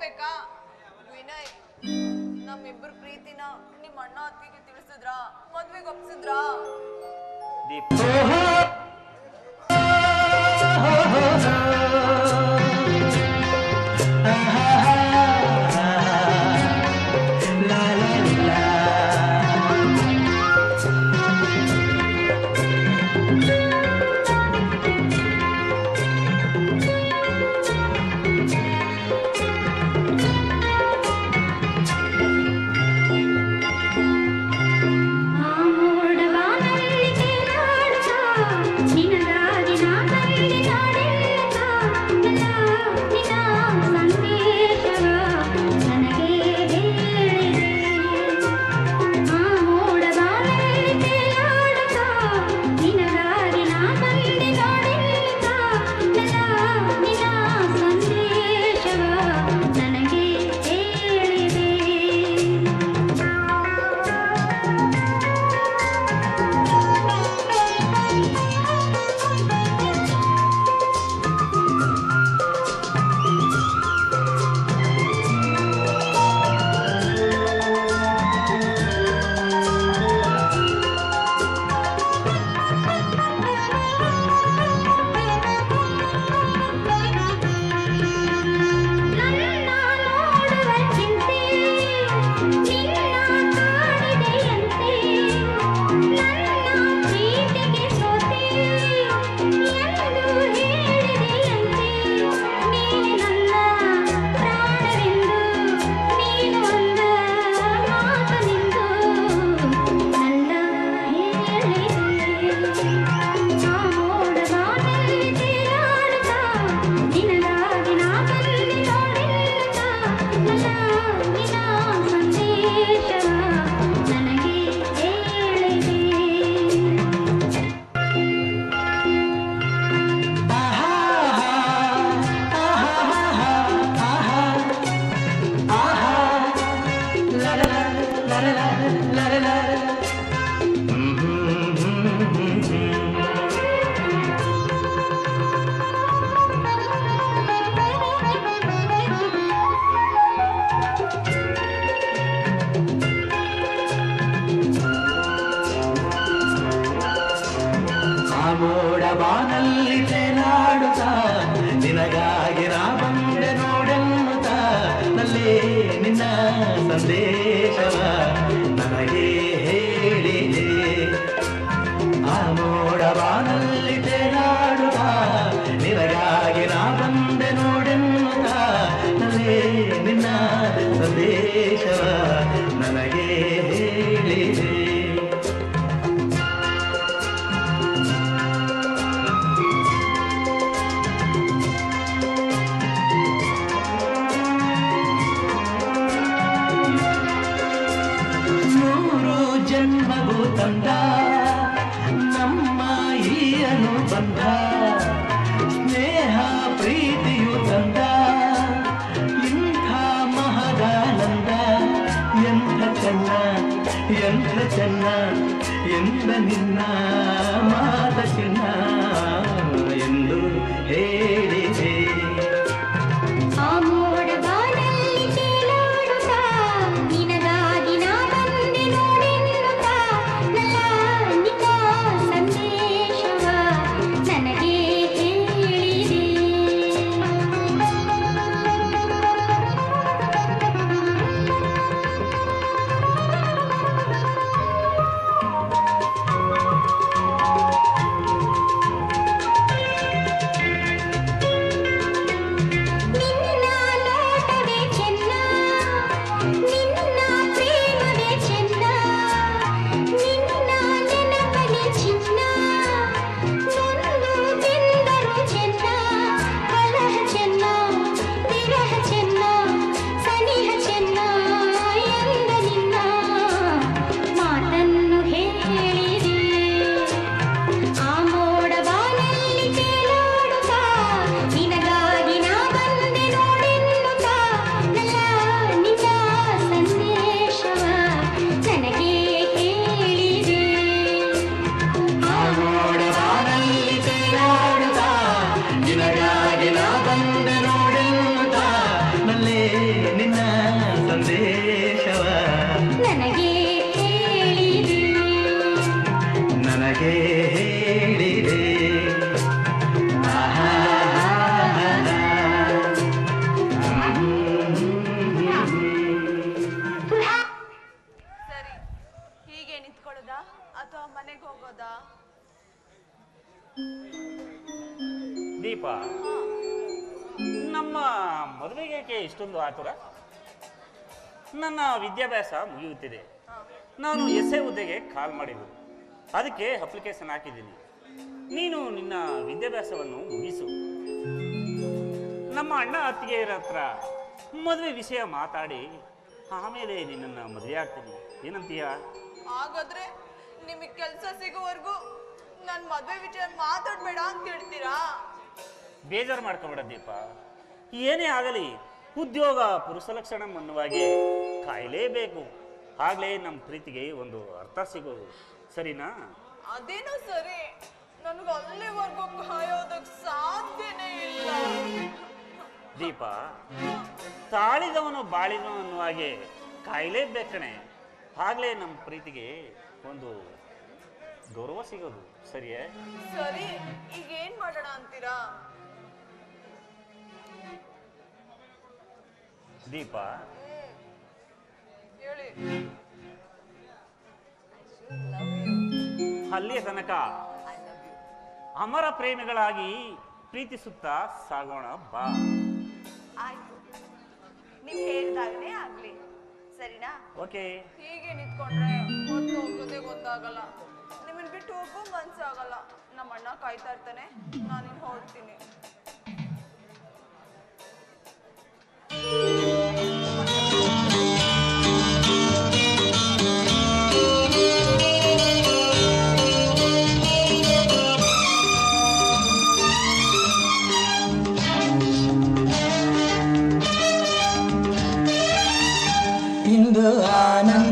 ಹೇಳ್ಬೇಕಾ? ವಿನಯ್, ನಮ್ಮಿಬ್ಬರ ಪ್ರೀತಿನ ನಿಮ್ಮ ಅಣ್ಣ ಅತ್ತಿಗೆ ತಿಳಿಸಿದ್ರಾ? ಮದ್ವೆಗೆ ಒಪ್ಸಿದ್ರಾ? ದೀಪ್ ಬಾನಲ್ಲಿ ತೇನಾಡುತ್ತ ನಿನಗಾಗಿ ನಾ ಬಂದೆ ನೋಡೆನ್ನುತ್ತ ನಲ್ಲೇ ನಿನ್ನ ಸಂದೇಶವ ನನಗೆ ಹೇಳಿದೆ. ಆ ಮೋಡ ಬಾನಲ್ಲಿ ತೇನಾಡುತ್ತ ನಿನಗಾಗಿ ನಾ ಬಂದೆ ನೋಡೆನ್ನುತ್ತ ನಲ್ಲೇ ನಿನ್ನ ಸಂದೇಶವ ನನಗೆ ಹೇಳಿದೆ. ತಂದ ನಮ್ಮ ಈ ಅನುಬಂಧ ಸ್ನೇಹ ಪ್ರೀತಿಯು ತಂದ ಇಂಥ ಮಹದಾನಂದ. ಎಂಥ ಚೆನ್ನ ಎಂಥ ಚೆನ್ನ ಎಂದ ನಿನ್ನ ಮಾತ ಚಿನ್ನ ಎಂದು ಹೇಳಿದೆ. ದೀಪ, ನಮ್ಮ ಮದುವೆಗೆ ಇಷ್ಟೊಂದು ಆತುರ? ನನ್ನ ವಿದ್ಯಾಭ್ಯಾಸ ಮುಗಿಯುತ್ತಿದೆ. ನಾನು ಎಸ್ ಎ ಹುದ್ದೆಗೆ ಕಾಲ್ ಮಾಡಿರುವುದು, ಅದಕ್ಕೆ ಅಪ್ಲಿಕೇಶನ್ ಹಾಕಿದ್ದೀನಿ. ನೀನು ನಿನ್ನ ವಿದ್ಯಾಭ್ಯಾಸವನ್ನು ಮುಗಿಸು. ನಮ್ಮ ಅಣ್ಣ ಅತ್ತಿಗೆಯರ ಹತ್ರ ಮದುವೆ ವಿಷಯ ಮಾತಾಡಿ ಆಮೇಲೆ ನಿನ್ನನ್ನು ಮದುವೆ ಆಗ್ತೀನಿ. ಏನಂತೀಯ? ಹಾಗಾದ್ರೆ ನಿಮಗೆ ಕೆಲಸ ಸಿಗೋವರೆಗೂ ನನ್ನ ಮದುವೆ ವಿಚಾರ ಮಾತಾಡ್ಬೇಡ ಅಂತ ಹೇಳ್ತೀರಾ? ಬೇಜಾರು ಮಾಡ್ಕೊಬೇಡ ದೀಪ. ಏನೇ ಆಗಲಿ ಉದ್ಯೋಗ ಪುರುಷ ಲಕ್ಷಣ ಅನ್ನುವಾಗೆ ಕಾಯಲೇಬೇಕು. ಆಗ್ಲೇ ನಮ್ಮ ಪ್ರೀತಿಗೆ ಒಂದು ಅರ್ಥ ಸಿಗೋದು. ಸರಿನಾ? ಅದೇನೋ ಸರಿ, ನನಗೆ ಅಲ್ಲಿವರೆಗೂ ಕಾಯೋದಕ್ಕೆ ಸಾಧ್ಯನೇ ಇಲ್ಲ. ದೀಪ, ತಾಳಿದವನು ಬಾಳಿದವನು ಅನ್ನುವ ಹಾಗೆ ಕಾಯಲೇಬೇಕಣೆ. ಆಗ್ಲೇ ನಮ್ಮ ಪ್ರೀತಿಗೆ ಒಂದು ಗೌರವ ಸಿಗೋದು. ಸರಿಯೇ? ಸರಿ, ಈಗ ಏನ್ ಮಾಡೋಣ ಅಂತೀರಾ? ದೀಪ, ಹೇಳಿ. ಅಲ್ಲಿಯ ತನಕ ಅಮರ ಪ್ರೇಮಿಗಳಾಗಿ ಪ್ರೀತಿಸುತ್ತಾ ಸಾಗೋಣ ಬಾ. ಆಯ್ತು, ನೀವ್ ಹೇಳ್ದಾಗನೇ ಆಗ್ಲಿ. ಸರಿನಾ? ಓಕೆ. ಹೀಗೆ ನಿಂತ್ಕೊಂಡ್ರೆ ಹೊತ್ತು ಹೋಗೋದೇ ಗೊತ್ತಾಗಲ್ಲ. ನಿಮ್ಮನ್ನ ಬಿಟ್ಟು ಹೋಗೋ ಮನ್ಸಾಗಲ್ಲ. ನಮ್ಮ ಅಣ್ಣ ಕಾಯ್ತಾ ಇರ್ತಾನೆ, ನಾನಿನ್ ಹೊರಡ್ತೀನಿ. ಇಂದು ಆನಂದ